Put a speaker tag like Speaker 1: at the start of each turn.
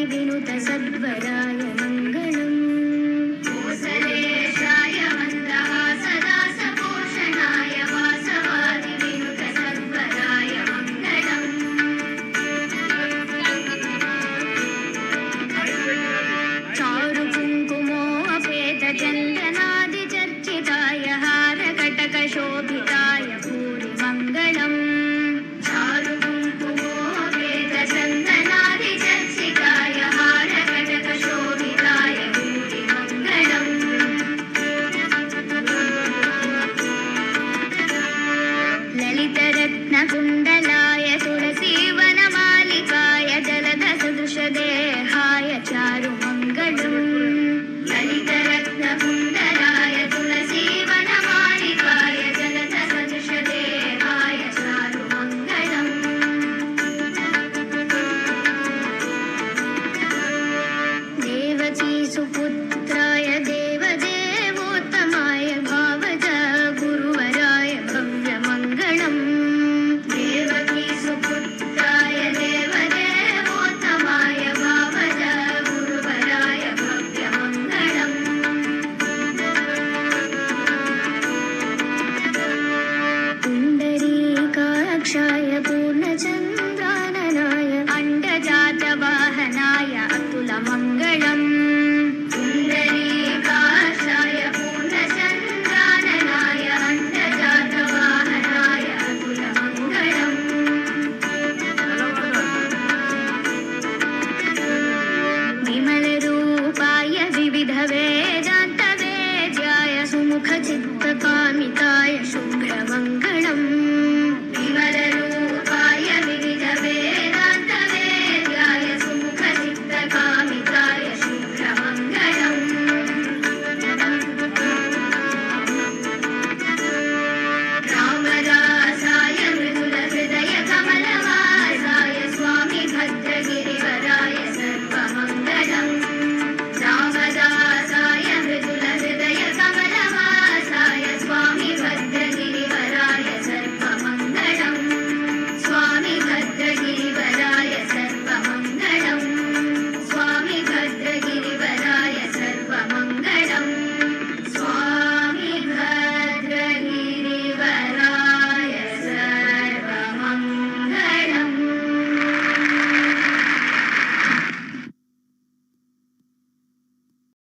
Speaker 1: वासवादिविनुत सद्वराय मङ्गलम्। कोसलेशाय मन्दहासदासपोषणाय वासवादिविनुत सद्वराय मङ्गलम्। चारुकुङ्कुमोपेतचन्दनादिचर्चिताय हारकटकशोभिताय भूरिमङ्गलम्। चारुकुङ्कुमोपेतचन्दनादिचर्चिताय हारकटकशोभिताय भूरिमङ्गलम्। ललितरत्नकुण्डलाय तुलसीवनमालिकाय जलधसदृशदेहाय चारुमङ्गलम्। ललितरत्नकुण्डलाय तुलसीवनमालिकाय जलधसदृशदेहाय चारुमङ्गलम्। देवकीसुपुत्राय देवदेवोत्तमाय भावज गुरुवराय भव्यमङ्गलम्। देवकीसुपुत्राय देवदेवोत्तमाय भावज गुरुवराय भव्यमङ्गलम्। पुण्डरीकाक्षाय पूर्णचन्द्राननाय अण्डजातवाहनाय अतुलमङ्गलम्।